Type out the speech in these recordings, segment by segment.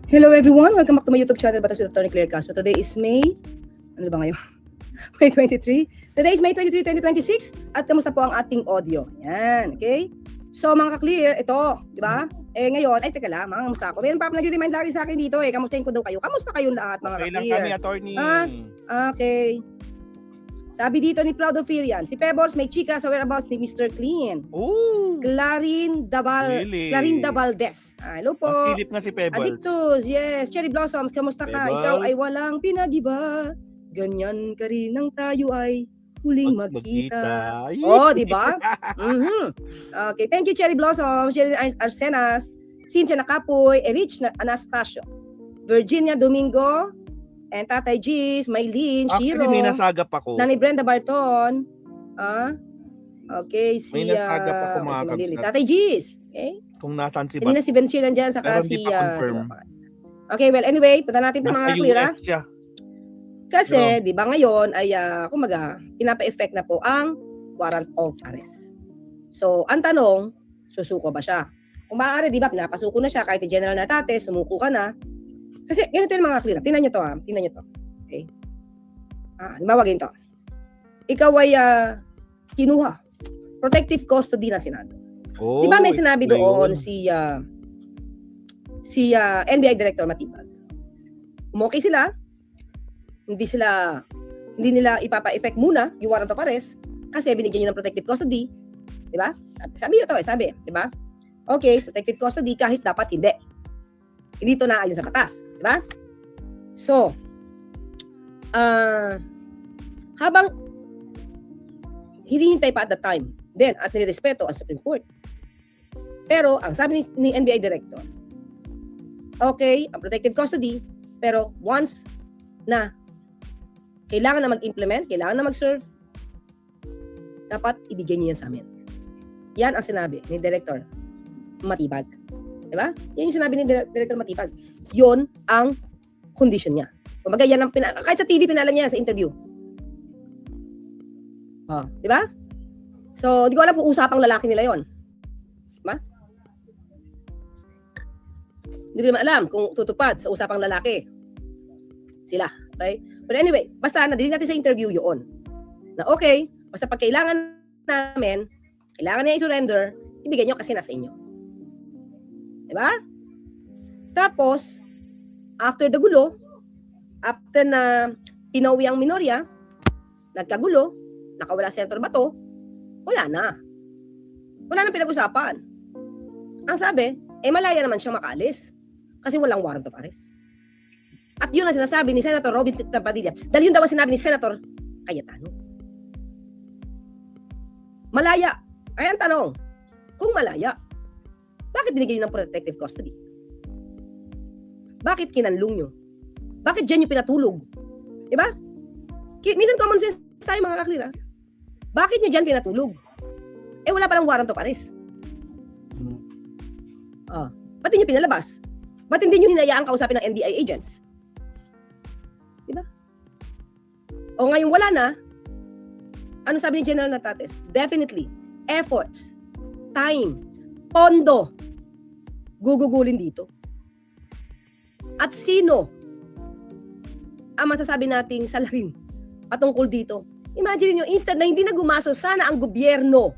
Hello everyone, welcome back to my YouTube channel, Batas with Attorney Claire Castro. Today is May, ano ba ngayon? May 23. Today is May 23, 2026. At kamusta po ang ating audio? Yan, okay? So mga ka-clear, ito, di ba? Ngayon, ay teka lang, mga kamusta ako? Mayroon pa nag-remind lagi sa akin dito kamustahin ko daw kayo. Kamusta kayong lahat mga Okay lang ka-clear? kami, attorney. Okay. Sabi dito ni Proud of Firian, si Pebbles may chika sa whereabouts ni Mr. Clean. Ooh! Clarin Davaldez. Hello po. Mas Philip nga si Pebbles. Adictus, yes. Cherry Blossoms, kamusta ka? Pebbles. Ikaw ay walang pinagiba. Ganyan ka rin ang tayo ay huling magkita. Oh, di ba? Okay, thank you Cherry Blossoms, Cherry Arsenas, Cynthia Nakapoy, Erich Anastasio, Virginia Domingo, and Tatay G's, Maylene, Shiro. Actually, may nasagap ako. Nanay Brenda Barton. Okay, si May nasagap ako mga kabsat. Tatay G's. Okay? Kung nasaan si Hindi na si Benchir nandyan, saka Pero si... hindi pa confirm. Okay, well, anyway, punta natin ito mga Nasa clear. US siya. Kasi, di ba ngayon, ay, kumaga, pinapa-effect na po ang warrant of arrest. So, ang tanong, susuko ba siya? Kung maaari, di ba, pinapasuko na siya, kahit ni General Nartate, sumuko ka na. Kasi, ganito yung mga clear. Tingnan nyo to, Tingnan nyo to. Okay? Halimbawa, ganito. Ikaw ay kinuha. Protective custody ng Senado. Oh, di ba may sinabi doon si NBI Director Matibag? Okay sila. Hindi nila ipapa-effect muna yung warrant of arrest kasi binigyan niyo ng protective custody. Di ba? Sabi ito sabi. Di ba? Okay, protective custody kahit dapat hindi. Hindi ito naayon sa batas. Di ba? So, habang hinihintay pa at that time, then at nirespeto ang Supreme Court. Pero, ang sabi ni NBI Director, okay, ang protective custody, pero once na kailangan na mag-implement, kailangan na mag-serve, dapat ibigay niyo yan sa amin. Yan ang sinabi ni Director Matibag. Diba? Yan yung sinabi ni Director Matibag. Yun ang condition niya. Kumbaga, yan ang kahit sa TV pinalam niya sa interview. Diba? So, di ko alam kung usapang lalaki nila yon. Diba? Hindi ko naman alam kung tutupad sa usapang lalaki. Sila. Okay? But anyway, basta nadinig natin sa interview yun. Na okay, basta pag kailangan namin, kailangan niya i-surrender, ibigay nyo kasi nasa inyo. Diba? Tapos, after the gulo, after na pinauwi ang minorya, nagkagulo, nakawala si Senator Bato, wala na. Wala nang pinag-usapan. Ang sabi, malaya naman siyang makaalis kasi walang warrant of arrest. At yun ang sinasabi ni Senator Robin Padilla. Dahil yun daw ang sinabi ni Senator Cayetano. Malaya. Ay ang tanong, kung malaya, bakit binigay nyo ng protective custody? Bakit kinanlong nyo? Bakit dyan nyo pinatulog? Diba? Minsan common sense tayo mga kaklira. Bakit nyo dyan pinatulog? Wala palang warrant of arrest. Ba't nyo pinalabas? Ba't hindi nyo hinayaang kausapin ng NBI agents? Diba? O ngayon wala na, ano sabi ni General Nartates? Definitely, efforts, time, pondo, gugugulin dito. At sino ang masasabi nating salarin patungkol dito? Imagine nyo, instead na hindi na gumaso, sana ang gobyerno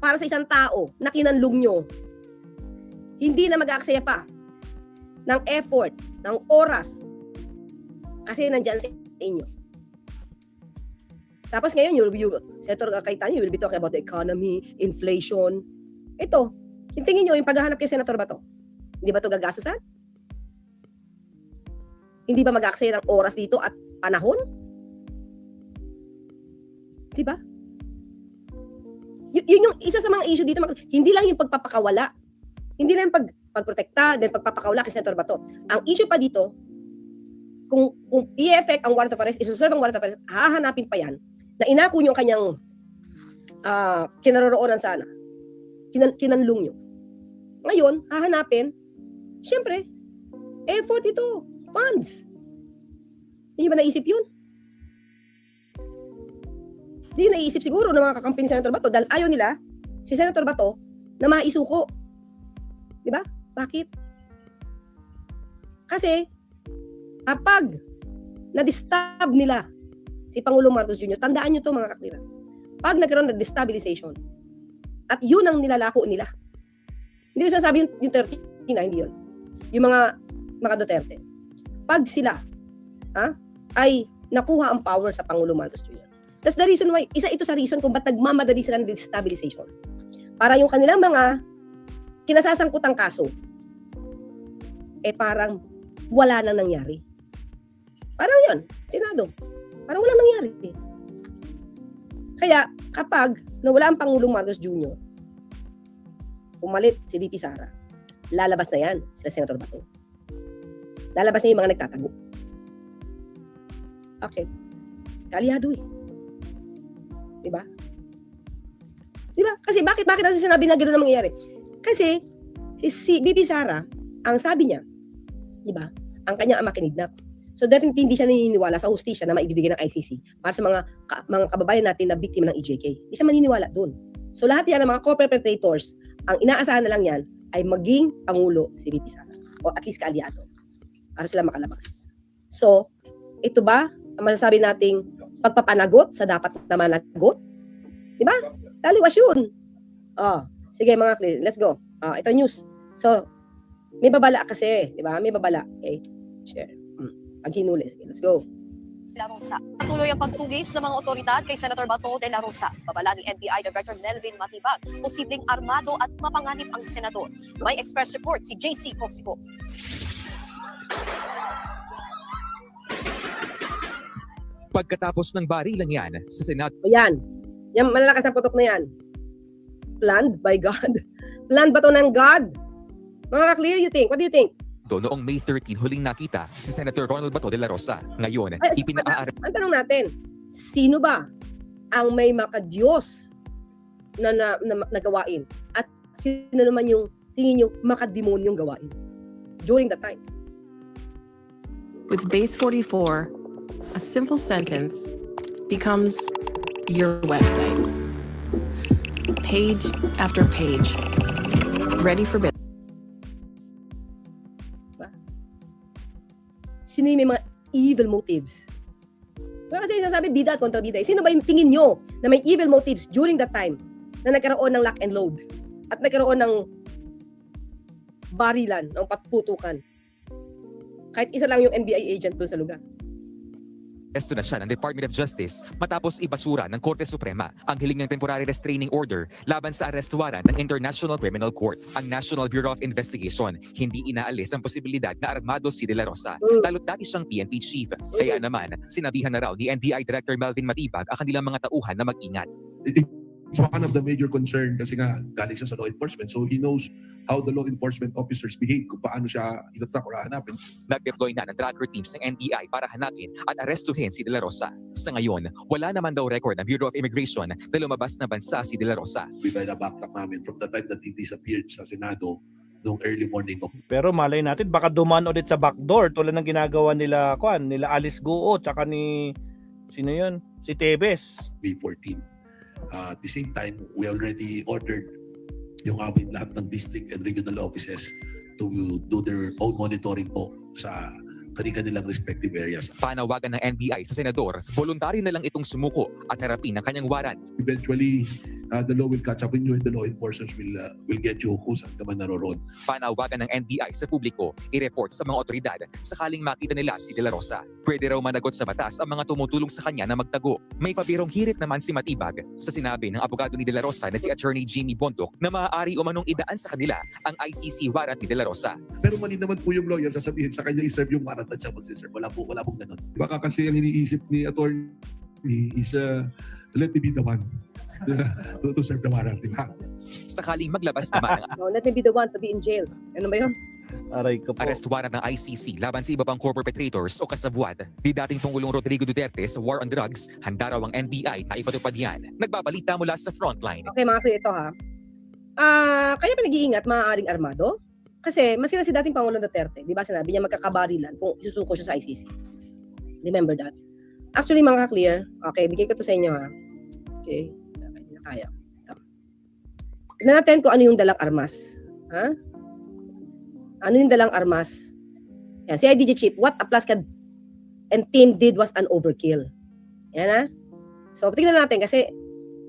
para sa isang tao na kinanlong nyo, hindi na mag-aaksaya pa ng effort, ng oras, kasi nandyan sa inyo. Tapos ngayon, Senator Cayetano, you will be talking about the economy, inflation. Ito, tingin nyo, yung paghahanap kay Senator Bato, hindi ba ito gagastusan? Hindi ba mag-aaksaya ng oras dito at panahon? Diba? Yun yung isa sa mga issue dito. Hindi lang yung pagpapakawala. Hindi lang yung pagprotekta, then pagpapakawala kay Senator Bato. Ang issue pa dito, kung i-effect ang warrant of arrest, isuserve ang warrant of arrest, hahanapin pa yan na inako nyo ang kanyang kinaroroonan sana. Kinanlong nyo. Ngayon, hahanapin, syempre, effort ito, funds. Hindi ba naisip yun? Hindi naisip siguro ng mga kakampi ni Senator Bato dahil ayaw nila si Senator Bato na maisuko. Di ba? Bakit? Kasi, kapag na-disturb nila si Pangulong Marcos Jr., tandaan nyo to mga kaklira. Pag nagkaroon ng destabilization, at yun ang nilalako nila. Hindi ko sasabi yung 13 na, hindi yun. Yung mga Duterte. Pag sila, ay nakuha ang power sa Pangulong Marcos Jr. That's the reason why, isa ito sa reason kung ba't nagmamadali sila ng destabilization. Para yung kanilang mga kinasasangkutang kaso, parang wala nang nangyari. Parang yun, Senado. Parang walang nangyari. Kaya, kapag nawala ang Pangulong Marcos Jr., pumalit si VP Sara, lalabas na yan sila Senator Bato. Lalabas na yung mga nagtatago. Okay. Kalyado Diba? Diba? Kasi bakit natin sinabi na gano'n ang mangyayari? Kasi, si VP Sara, ang sabi niya, diba, ang kanyang ama kinidnap. So definitely hindi siya naniniwala sa hustisya na maibibigay ng ICC para sa mga kababayan natin na biktima ng EJK. Hindi siya maniniwala doon. So lahat yan ng mga co-perpetrators, ang inaasahan na lang yan ay maging Pangulo si VP Sara. O at least kaalyado. Para sila makalabas. So, ito ba ang masasabi nating pagpapanagot sa dapat na managot? Diba? Taliwas yun. Sige mga clear, let's go. Ito news. So, may babala kasi. Diba? May babala. Okay. Share. Pag hinuli. Sige, let's go. La Rosa. Patuloy ang pagtugis ng mga otoridad kay Senator Bato de la Rosa. Babala ni NBI Director Melvin Matibag, posibleng armado at mapanganib ang senador. May express report si JC Cosico. Pagkatapos ng barilang yan sa Senado, O yan. Yan, malalakas na putok na yan. Planned by God. Planned ba to ng God? Mga clear, you think? What do you think? noong May 13 huling nakita si Senator Ronald Bato de la Rosa. Ngayon, ipinaaarap Ang tanong natin, sino ba ang may makadiyos na nagawain? At sino naman yung tingin nyo makademonyong gawain? During that time. With Base 44, a simple sentence becomes your website. Page after page, ready for business. Sino yung may mga evil motives? Kaya kasi sasabi, bida at kontra bida. Sino ba yung tingin nyo na may evil motives during that time na nagkaroon ng lock and load at nagkaroon ng barilan, ng patputukan? Kahit isa lang yung NBI agent doon sa lugar. Esto na siya ng Department of Justice matapos ibasura ng Korte Suprema ang hiling ng temporary restraining order laban sa arrest warrant ng International Criminal Court. Ang National Bureau of Investigation hindi inaalis ang posibilidad na armado si De La Rosa, lalo't dati siyang PNP chief. Kaya naman, sinabihan na raw ni NBI Director Melvin Matibag ang kanilang mga tauhan na mag-ingat. It's one of the major concern kasi nga galing siya sa law enforcement, so he knows how the law enforcement officers behave, kung paano siya itatrack or hahanapin. Nag-deploy na ng tracker teams ng NBI para hanapin at arestuhin si De La Rosa. Sa ngayon, wala naman daw record ng Bureau of Immigration na lumabas na bansa si De La Rosa. We by the backtrack namin from the time that he disappeared sa Senado noong early morning of Pero malay natin, baka dumaan ulit sa backdoor tulad ng ginagawa nila Alice Goo, tsaka ni, sino yun? Si Tebes. May 14. At the same time, we already ordered yung aming lahat ng district and regional offices to do their own monitoring po sa kanilang respective areas. Panawagan ng NBI sa senador, voluntaryo na lang itong sumuko at harapin ang kanyang warrant. Eventually, the law will catch up with you and the law enforcers will get you kung saan ka man naroon. Panawagan ng NBI sa publiko, i-report sa mga otoridad sakaling makita nila si De La Rosa. Pwede raw managot sa batas ang mga tumutulong sa kanya na magtago. May pabirong hirit naman si Matibag sa sinabi ng abogado ni De La Rosa na si Attorney Jimmy Bontoc na maaari umanong idaan sa kanila ang ICC warrant ni De La Rosa. Pero mali naman po yung lawyer, sasabihin sa kanya i-serve yung warrant at siya mag-serve. Wala pong ganun. Baka kasi ang iniisip ni attorney is let me be the one to serve the warrant, di ba? Sakaling maglabas naman ang No, let me be the one to be in jail. Ano ba yun? Aray ko po. arrest warrant ng ICC laban sa iba pang core perpetrators o kasabwat. Di dating Pangulong Rodrigo Duterte sa war on drugs, handa raw ang NBI na ipatupad yan. Nagbabalita mula sa frontline. Okay mga kuya, ito ha. Kaya pa nag-iingat maaaring armado? Kasi masira si dating Pangulong Duterte. Di ba sinabi niya magkakabarilan kung isusuko siya sa ICC. Remember that? Actually mga clear, okay, bigay ko to sa inyo ha. Okay, hindi na kaya. Tignan natin kung ano yung dalang armas. Ha? Ano yung dalang armas? Yan, CIDG chief, what Aplaska and team did was an overkill. Yan ha. So, tingnan natin kasi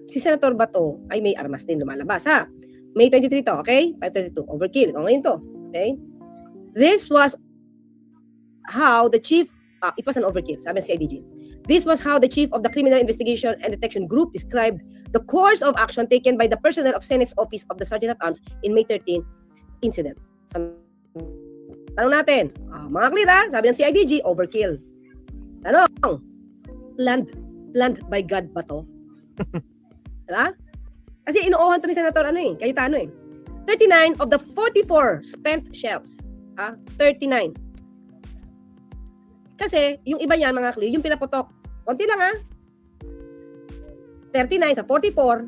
si Senator Bato ay may armas din lumalabas ha. May 23 to, okay? 522, overkill. O ngayon to, okay? This was how the chief, it was an overkill, sabi ng CIDG. This was how the chief of the Criminal Investigation and Detection Group described the course of action taken by the personnel of Senate's Office of the Sergeant at Arms in May 13 incident. So, tanong natin, mga clear ha? Sabi ng CIDG, overkill. Tanong, planned by God ba to? Diba? Kasi inuuhan to ni Senator Cayetano 39 of the 44 spent shells. 39. Kasi yung iba yan mga clear, yung pinaputok. Konti lang 39 sa 44,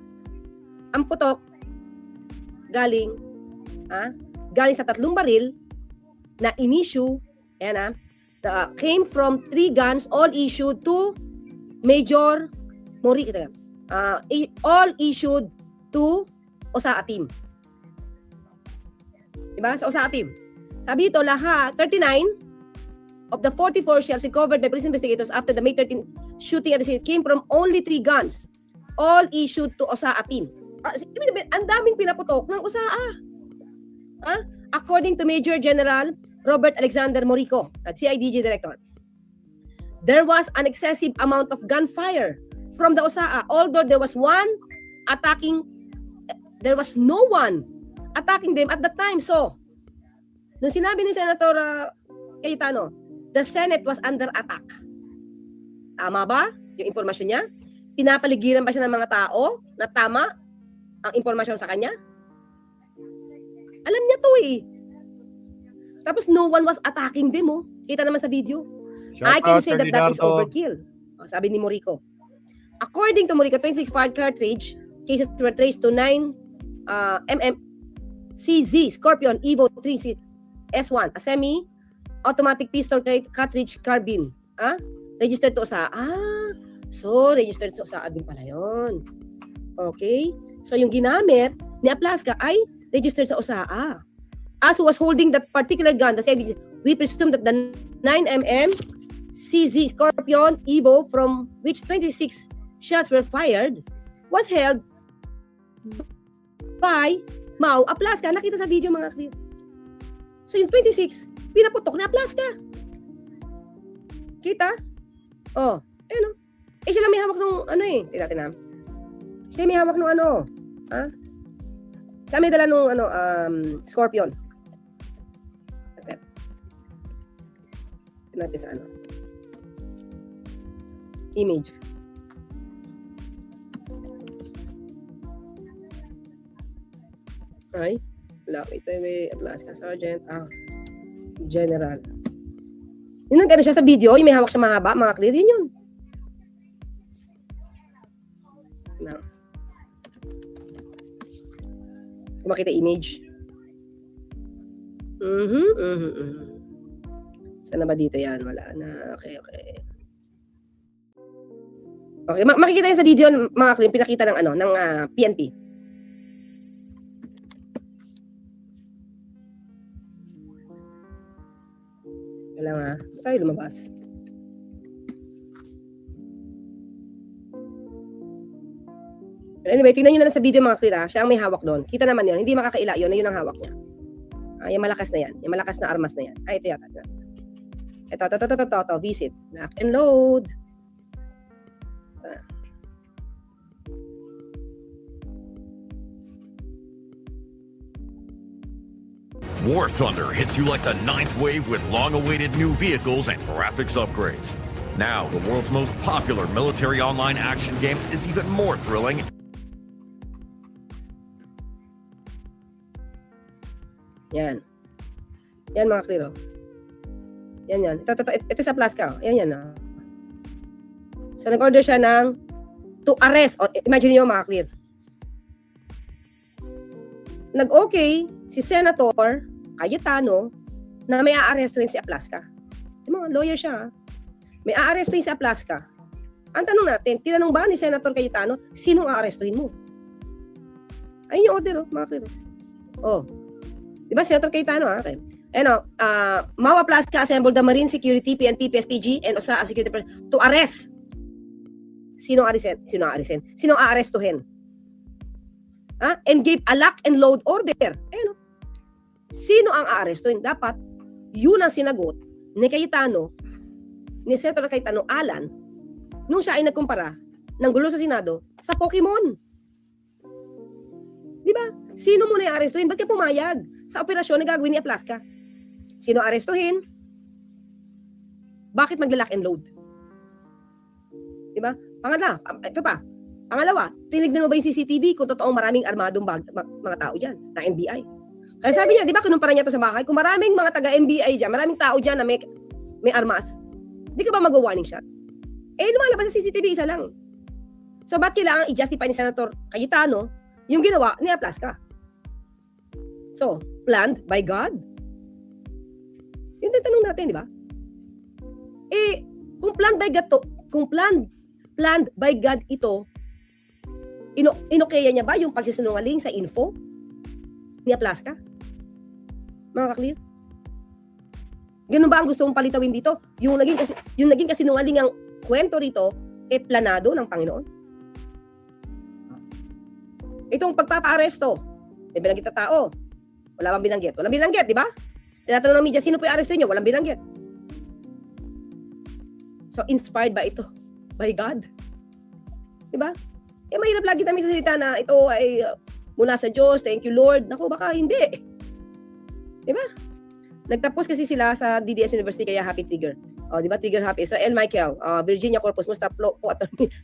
ang putok galing sa 3 baril na in-issue, came from 3 guns all issued to Major Mori. All issued to Osaa team. Diba? Sa Osaa team. Sabi dito, lahat, 39 of the 44 shells recovered by police investigators after the May 13 shooting at the scene came from only 3 guns. All issued to Osaa team. Ibig sabihin, ang daming pinaputok ng Osaa. According to Major General Robert Alexander Morico, at CIDG Director, there was an excessive amount of gunfire from the Osaa, although there was no one attacking them at the time. So, nung sinabi ni Senator Cayetano, the Senate was under attack. Tama ba yung impormasyon niya? Pinapaligiran ba siya ng mga tao na tama ang impormasyon sa kanya? Alam niya to Tapos no one was attacking them Kita naman sa video. I can say that is overkill. Sabi ni Morico. According to Morico, 26 fired cartridge cases were traced to 9 CZ Scorpion Evo 3 S1, a semi-automatic pistol cartridge carbine. Registered to Osaa. So registered sa Osaa din pala yun. Okay? So yung ginamit ni Aplaska ay registered sa Osaa. As who was holding that particular gun, we presume that the 9mm CZ Scorpion Evo, from which 26 shots were fired, was held by Mau Aplaska. Nakita sa video mga clear. So yung 26, pinaputok na Aplaska. Kita? Siya lang may hawak nung Tingnan natin Siya may hawak nung Siya may dala nung Scorpion. Okay. Tingnan natin sa image. Ay, wait, may Aplaska Sergeant, General. Yun ang gano'n siya sa video, yung may hawak siya mahaba, mga clear, yun. Now, kung makita image. Saan na ba dito yan? Wala na. Okay. Okay, makikita yun sa video, mga clear, pinakita ng ng PNP. Kailangan tayo lumabas. But anyway, tingnan nyo na lang sa video mga clear siya ang may hawak doon. Kita naman yun, hindi makakaila yun na yun ang hawak niya. Yung malakas na yan, yung malakas na armas na yan. Ito yata. Ito, visit. Lock and load. War Thunder hits you like the 9th wave with long-awaited new vehicles and graphics upgrades. Now, the world's most popular military online action game is even more thrilling. Yan. Yan mga kliro. Yan. Ito sa Aplaska. Yan. So, nag-order siya ng to arrest. Imagine niyo mga clear. Nag-okay si Senator Cayetano na may aarestuhin si Aplaska. Yung mga lawyer siya. May aarestuhin si Aplaska. Ang tanong natin, tinanong ba ni Senator Cayetano, sinong aarestuhin mo? Ayun yung order, mga clear. Diba, Senator Cayetano, okay. MAWA Plaska assembled the Marine Security, PNP, PSPG, and OSA Security to arrest. Sinong aarestuhin? And gave a lock and load order. Sino ang aarestuhin? Dapat, yun ang sinagot ni Cayetano, ni Senator Cayetano Alan, nung siya ay nagkumpara ng gulo sa Senado sa Pokemon. Di ba? Sino muna yung arestuhin? Ba't ka pumayag sa operasyon na gagawin ni Aplaska? Sino arestuhin? Bakit magla-lock and load? Di ba? Pangalawa, tinignan mo ba yung CCTV kung totoong maraming armadong mga tao dyan na NBI? Kaya sabi niya, di ba, kinumpara niya to sa bahay, kung maraming mga taga-NBI dyan, maraming tao dyan na may armas, di ka ba mag-warning shot? Lumalabas sa CCTV, isa lang. So, ba't kailangan i-justify ni Senator Cayetano yung ginawa ni Aplaska? So, planned by God? Yun din tanong natin, di ba? Kung planned by God to, kung planned by God ito, inokaya niya ba yung pagsisinungaling sa info ni Aplaska? Mga ka-clear? Ganun ba ang gusto mong palitawin dito? Yung naging kasinungaling ang kwento rito, planado ng Panginoon. Itong pagpapa-aresto, may binanggit na tao. Wala bang binanggit? Walang binanggit, di ba? Tinatanong ng media, sino po yung aresto niyo? Walang binanggit. So, inspired ba ito? By God? Di ba? Mahirap lagi namin sa salita na ito ay mula sa Diyos, thank you Lord. Naku, baka hindi. Di ba? Nagtapos kasi sila sa DDS University, kaya happy trigger. Di ba? Trigger happy. Israel Michael, Virginia Corpus, Mustaplo,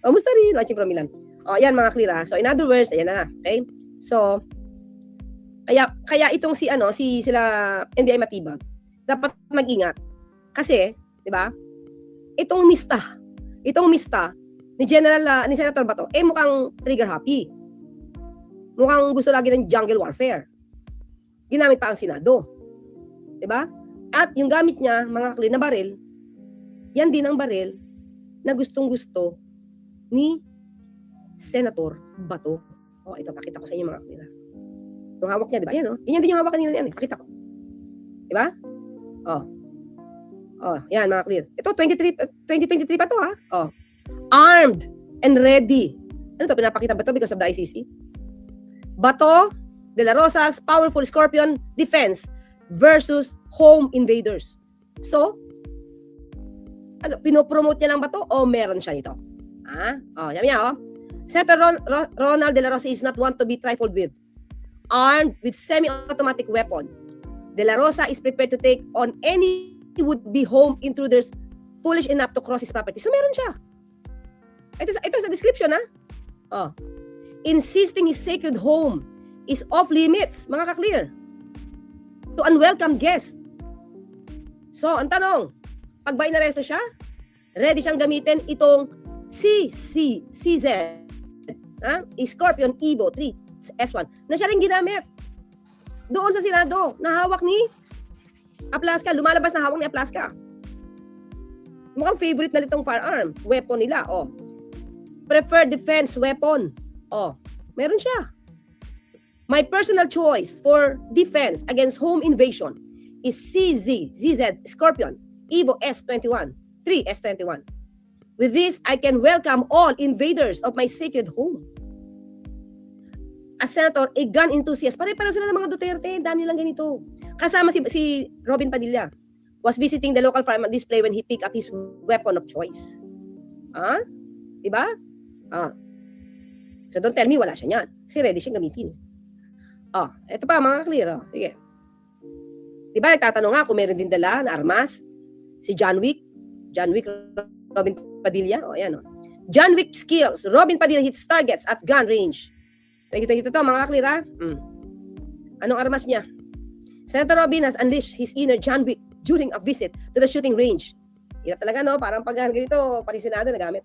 Musta rin, watching from Milan. Yan mga clear ha. So, in other words, ayan na. Okay? So, kaya itong sila NBI Matibag, dapat mag-ingat. Kasi, di ba? Itong mista ni ni Senator Bato, mukhang trigger happy. Mukhang gusto lagi ng jungle warfare. Ginamit pa ang Senado. Diba? At yung gamit niya, mga clear na baril, yan din ang baril na gustong-gusto ni Senator Bato. Ito, pakita ko sa inyo mga clear. Yung hawak niya, diba? Yan, yan din yung hawak kanina yan. Pakita ko. Diba? Yan mga clear. Ito, 2023 pa to ha. Armed and ready. Ano to? Pinapakita ba to because of the ICC? Bato de la Rosa's powerful Scorpion defense versus home invaders. So, pinopromote niya lang ba to o meron siya nito? Yan niya, Senator Ronald de la Rosa is not one to be trifled with. Armed with semi-automatic weapon, de la Rosa is prepared to take on any would-be home intruders foolish enough to cross his property. So, meron siya. Ito sa description, ha? Insisting his sacred home is off limits, mga ka-clear, to unwelcome guests. So, ang tanong, pag ba inaresto siya, ready siyang gamitin itong CZ, Scorpion Evo 3 S1, na siya rin ginamit doon sa Senado, na hawak ni Aplaska, lumalabas na hawak ni Aplaska. Mukhang favorite na itong firearm, weapon nila, preferred defense weapon. Meron siya. My personal choice for defense against home invasion is ZZ Scorpion Evo S21, 3 S21. With this, I can welcome all invaders of my sacred home. As senator, a gun enthusiast, pare-pareho sila ng mga Duterte, dami nilang ganito. Kasama si Robin Padilla was visiting the local firearm display when he picked up his weapon of choice. Diba? So don't tell me wala siya niyan. Kasi ready siyang gamitin. Ito pa mga clear. Sige. Diba nagtatanong nga kung meron din dala na armas? Si John Wick, Robin Padilla. Yan. John Wick skills. Robin Padilla hits targets at gun range. Nakita to mga clear ha? Anong armas niya? Senator Robin has unleashed his inner John Wick during a visit to the shooting range. Hirap talaga, no? Parang pag ganito, pati Senado nagamit.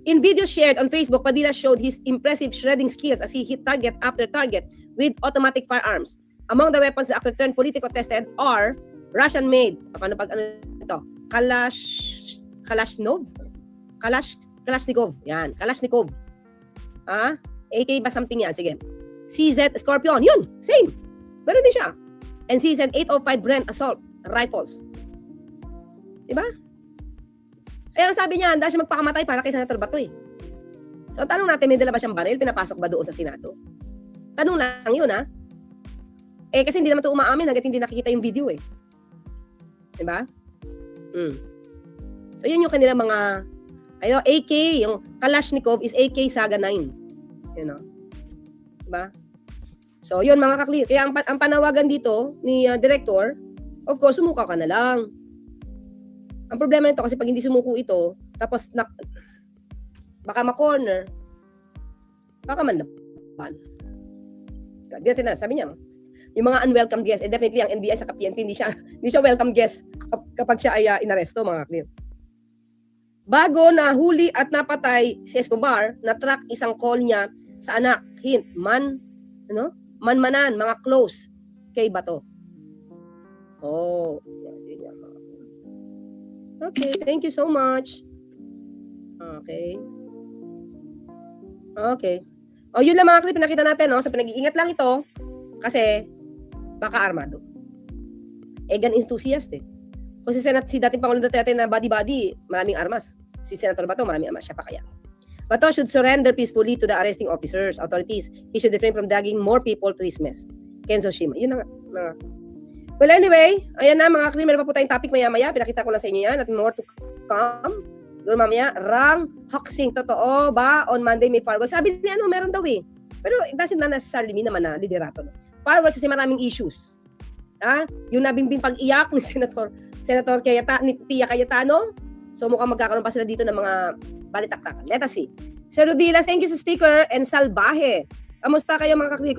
In video shared on Facebook, Padilla showed his impressive shredding skills as he hit target after target with automatic firearms. Among the weapons the actor turned political tested are Russian-made. Paano pag ito? Kalashnikov. Yan, Kalashnikov. AK ba something yan? Sige. CZ Scorpion. Yun, same. Meron din siya. And season 805 Brent assault rifles. Diba? Kaya ang sabi niya, handa siya magpakamatay para kay Senator Bato eh. So, tanong natin, may dala ba siyang baril? Pinapasok ba doon sa Senado? Tanong lang yun, ha? Eh, kasi hindi naman ito umaamin hanggat hindi nakikita yung video eh. Diba? So, yun yung kanilang mga, AK, yung Kalashnikov is AK Saga 9. You know? Diba? So, yun mga kaklir. Kaya ang panawagan dito ni Director, of course, sumuka ka na lang. Ang problema nito kasi pag hindi sumuko ito, tapos baka ma-corner, baka manlaban. Di natin na, sabi niya, yung mga unwelcome guests, definitely ang NBI sa PNP, hindi siya welcome guest kapag siya ay inaresto, mga clear. Bago na huli at napatay si Escobar, na-track isang call niya sa anak, hint, manmanan, mga close kay Bato. Oh, okay, thank you so much. Okay. O, yun lang mga clip pinakita natin, no? So, pinag-iingat lang ito kasi baka armado. Gun enthusiast eh. Kung si dating Pangulong Duterte na body-body, maraming armas. Si Senator Bato, maraming armas. Siya pa kaya. Bato should surrender peacefully to the arresting officers, authorities. He should refrain from dragging more people to his mess. Kenzo Shima. Yun na nga. Well, anyway, ayan na mga clip. Meron pa po tayong topic maya-maya. Pinakita ko lang sa inyo yan at more to come. Doon mamaya, Rang Hoxing, totoo ba? On Monday may fireworks. Sabi ni meron daw eh. Pero it doesn't necessarily mean naman na liderato. No? Fireworks kasi maraming issues. Yung nabingbing pag-iyak ni Senator ni Tia Cayetano. So mukhang magkakaroon pa sila dito ng mga balitaktakan. Let us see. Sir Rudilas, thank you sa sticker and salbahe. Kamusta kayo mga kaklik?